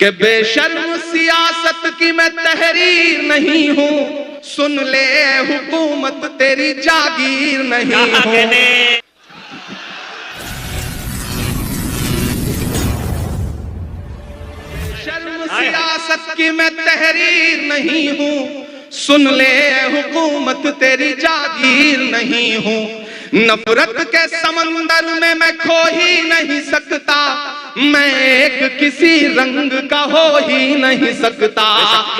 कि बेशर्म सियासत की मैं तहरीर नहीं हूं, सुन ले हुकूमत तेरी जागीर नहीं हूं। शर्म सियासत की मैं तहरीर नहीं हूं, सुन ले हुकूमत तेरी जागीर नहीं हूं। नफरत के समंदर में मैं खो ही नहीं सकता, मैं एक किसी रंग का हो ही नहीं सकता।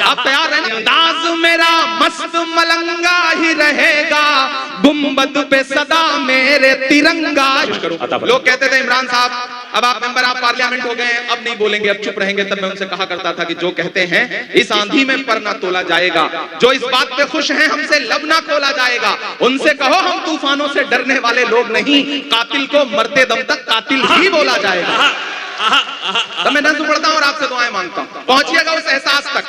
अब तैयार है ना? अंदाज मेरा मस्त मलंगा ही रहेगा, गुंबद पे सदा मेरे तिरंगा। लोग कहते थे इमरान साहब अब आप मेंबर ऑफ पार्लियामेंट हो गए, अब नहीं बोलेंगे, अब चुप रहेंगे। तब मैं उनसे कहा करता था कि जो कहते हैं इस आंधी में पर ना तोला जाएगा, जो इस बात पे खुश हैं हमसे लब ना खोला जाएगा, उनसे कहो हम तूफानों से डरने वाले लोग नहीं, कातिल को मरते दम तक कातिल ही बोला जाएगा। तब मैं नज़्म पढ़ता हूं और आपसे दुआएं मांगता हूं, पहुंचिएगा उस एहसास तक।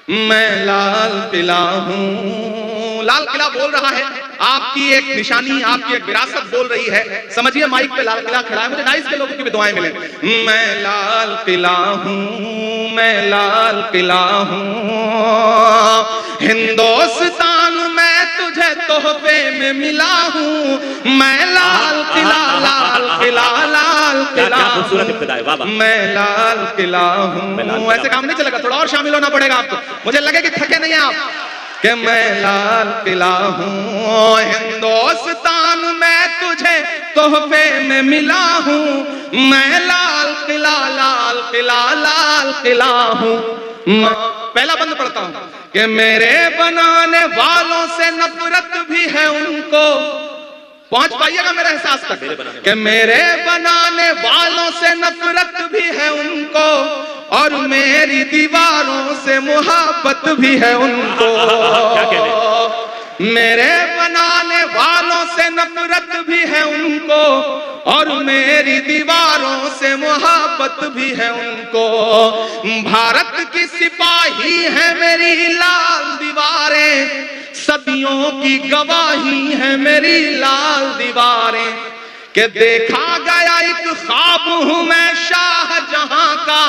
मैं लाल किला हूं, लाल किला बोल रहा है, आपकी एक निशानी, आपकी एक विरासत बोल रही है। समझिए माइक पे लाल किला खड़ा है, मुझे 22 के लोगों की भी दुआएं मिले। मैं लाल किला हूं, मैं लाल किला हूं, हिंदुस्तान मैं तुझे तोहफे में मिला हूं, मैं लाल किला, लाल किला, लाल किला, मैं लाल किला हूं। ऐसे काम नहीं चलेगा, थोड़ा और शामिल होना पड़ेगा आपको। मुझे लगे कि थके नहीं आप, कि मैं लाल किला हूं, हिंदुस्तान मैं तुझे तोहफे में मिला हूं, मैं लाल किला, लाल किला, लाल किला हूं। पहला बंद पढ़ता हूं कि मेरे बनाने वालों से नफरत भी है उनको, पहुंच पाइएगा मेरे एहसास तक, कि मेरे बनाने वालों से नफरत भी है उनको, और मेरी दीवारों से मुहब्बत भी है उनको। मेरे बनाने वालों से नफरत भी है उनको, और मेरी दीवारों से मुहब्बत भी है उनको। भारत की सिपाही है मेरी लाल दीवारें, सदियों की गवाही है मेरी लाल दीवारें, कि देखा गया एक ख्वाब हूं मैं शाहजहां का,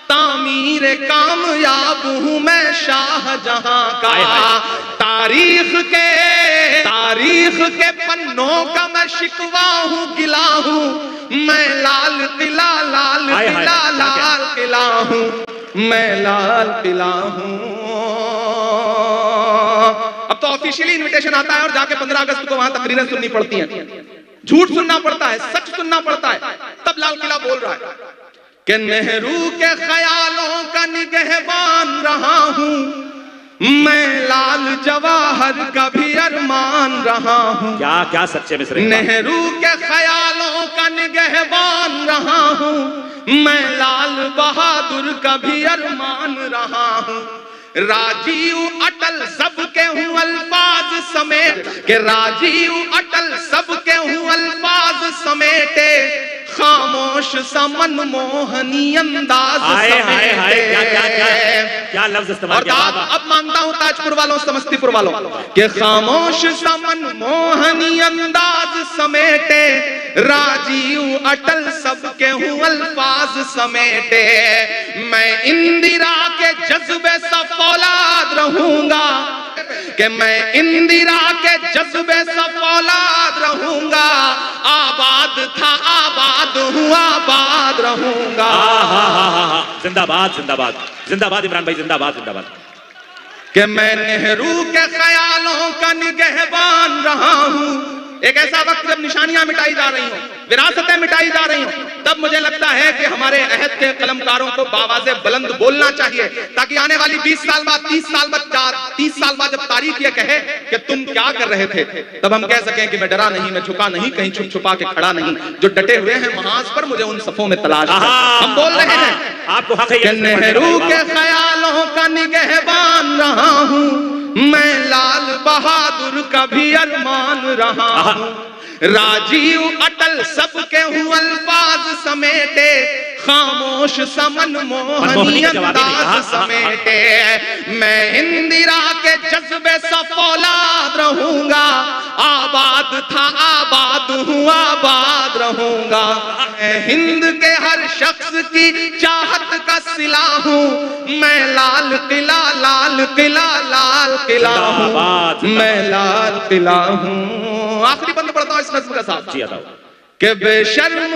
तामीर कामयाब हूं मैं शाहजहां का। तारीख के पन्नों का मैं शिकवा हूं, गिला हूं, मैं लाल किला, लाल किला, लाल किला हूं, मैं लाल किला हूं। अब तो ऑफिशियली इनविटेशन आता है और जाके 15 अगस्त को वहां तकरीरें सुननी पड़ती हैं, झूठ सुनना पड़ता है, सच सुनना पड़ता है, तब लाल किला बोल रहा है कि नेहरू के ख्यालों का निगहबान रहा हूं, मैं लाल जवाहर का भी अरमान रहा हूं। क्या क्या सच्चे में नेहरू के ख्यालों का निगहबान रहा हूं, मैं लाल बहादुर का भी अरमान रहा हूं। राजीव अटल सबके हूं अल्फाज समेट, के राजीव अटल सबके हूं अल्फाज समेटे, खामोश सा मनमोहनी अंदाज समेटे। क्या लफ्ज इस्तेमाल किया। अब मांगता हूं ताजपुर वालों, समस्तीपुर वालों, कि खामोश सा मनमोहनी अंदाज समेटे, राजीव अटल सबके हूं अल्फाज समेटे। मैं इंदिरा के जज्बे सा फौलाद रहूंगा, कि मैं इंदिरा के जज्बे सा फौलाद रहूंगा, आबाद था आबाद हूं, आबाद रहूंगा। जिंदाबाद जिंदाबाद जिंदाबाद इमरान भाई, जिंदाबाद जिंदाबाद। कि मैं नेहरू के ख्यालों का निगहबान रहा हूं। एक ऐसा वक्त जब निशानियां मिटाई जा रही हो, विरासतें मिटाई जा रही हो, तब मुझे लगता है कि हमारे अहद के कलमकारों को बावाज़े बुलंद बोलना चाहिए, ताकि आने वाली 20 साल बाद, 30 साल बाद जब तारीख ये कहे कि तुम क्या कर रहे थे, तब हम कह सकें कि मैं डरा नहीं, मैं झुका नहीं, कहीं छुप छुपा के खड़ा नहीं। जो डटे हुए हैं महाज पर, मुझे उन सफों में तलाश है। हम बोल रहे हैं आपको हक है, नेहरू के ख्यालों का निगहबान रहा हूं, मैं लाल बहादुर का भी अरमान रहा हूं। राजीव अटल सबके हूं अल्फाज समेटे, खामोश समन मोहनी अंदाज समेटे, मैं इंदिरा के जज्बे सा फौलाद रहूंगा, आबाद था आबाद हूँ आबाद रहूंगा, मैं हिंद के हर शख्स की चाहत का सिला हूँ, मैं लाल किला लाल किला लाल किला हूँ, मैं लाल किला हूँ। आखिरी बंद पढ़ता हूँ इस नज्म का साथ कि बेशर्म,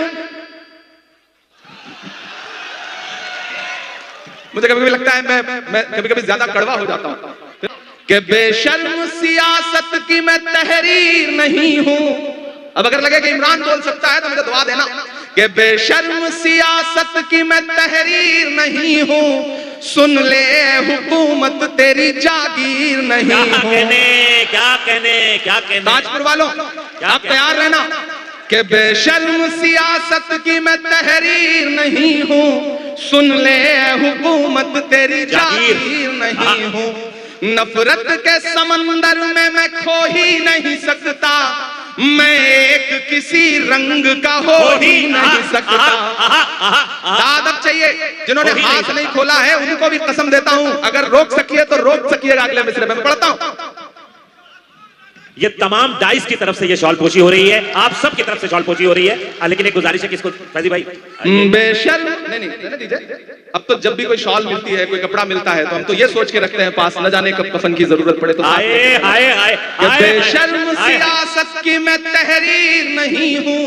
मुझे कभी कभी लगता है मैं कभी कभी ज्यादा कड़वा हो जाता हूं कि बेशर्म सियासत की मैं तहरीर नहीं हूं। अब अगर लगे कि इमरान बोल सकता है तो मुझे दुआ देना कि बेशर्म सियासत की मैं तहरीर नहीं हूं, सुन ले हुकूमत तेरी जागीर नहीं हूं। क्या कहने ताजपुर वालों आप तैयार रहना कि बेशर्म सियासत की मैं तहरीर नहीं हूं, सुन ले हुकूमत तेरी जागीर नहीं हूं, नफरत के समंदर में मैं खो ही नहीं सकता, मैं एक किसी रंग का हो ही नहीं सकता। दादब चाहिए जिन्होंने हाथ नहीं खोला है उनको भी कसम देता हूं, अगर रोक सकिए तो रोक सकिएगा। अगले मिसरे में पढ़ता हूं, ये तमाम दाइस की तरफ से ये शॉल पोशी हो रही है, आप सब की तरफ से शॉल पोशी हो रही है, लेकिन एक गुजारिश है किसको फैजी भाई बेशर्म नहीं दीजिए। अब तो जब भी कोई शॉल मिलती है कोई कपड़ा मिलता है तो हम तो ये सोच के रखते हैं पास, न जाने कब कफन की जरूरत पड़े तो बेशर्म सियासत की मैं तहरीर नहीं हूं,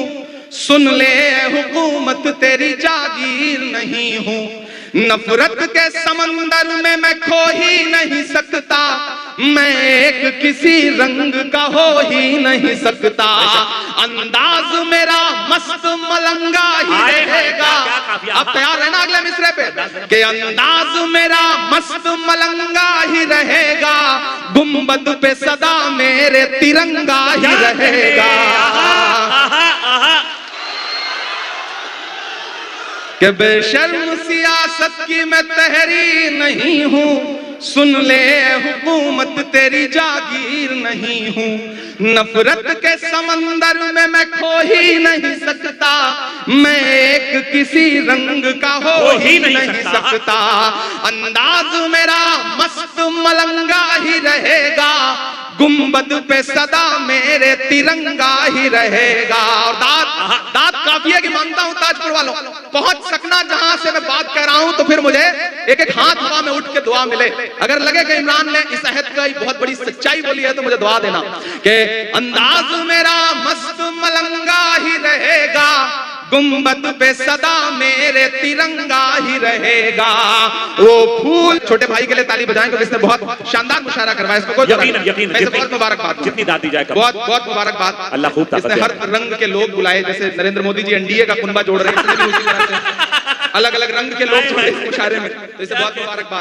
सुन ले हुकूमत तेरी जागीर नहीं हूं, नफरत के समंदर में मैं खो ही नहीं सकता, मैं एक किसी रंग का हो ही नहीं सकता, अंदाज मेरा मस्त मलंगा ही रहेगा। अब तैयार है ना अगले मिसरे पे कि अंदाज मेरा मस्त मलंगा ही रहेगा, गुंबद पे सदा मेरे तिरंगा ही रहेगा, कि बेशर्म सियासत की मैं तहरीर नहीं हूं, सुन ले हुकूमत तेरी जागीर नहीं हूं, नफरत के समंदर में मैं खो ही नहीं सकता, मैं एक किसी रंग का हो ही नहीं सकता, अंदाज मेरा मस्त मलंगा ही रहेगा, गुंबद पे सदा मेरे तिरंगा ही रहेगा। और दाद काफी है कि मानता हूं ताजपुर वालों, पहुंच सकना जहां से मैं बात कर रहा हूं तो फिर मुझे एक एक हाथ हवा में उठ के दुआ मिले। अगर लगे कि इमरान ने इस अहद का बहुत बड़ी सच्चाई बोली है तो मुझे दुआ देना कि अंदाज मेरा मस्त मलंगा ही रहेगा, गुंबद पे सदा मेरे तिरंगा ही रहेगा। वो फूल छोटे भाई के लिए ताली बजाएं क्योंकि इसने बहुत शानदार मुशायरा करवाया, इसको यकीन बहुत मुबारकबाद, जितनी दाद दी जाए बहुत बहुत मुबारकबाद। अल्लाह खूब इसने हर रंग के लोग बुलाए, जैसे नरेंद्र मोदी जी एनडीए का कुनबा जोड़ रहे हैं, अलग अलग रंग के लोग जोड़े इस मुशायरे में, तो इसे बहुत मुबारकबाद।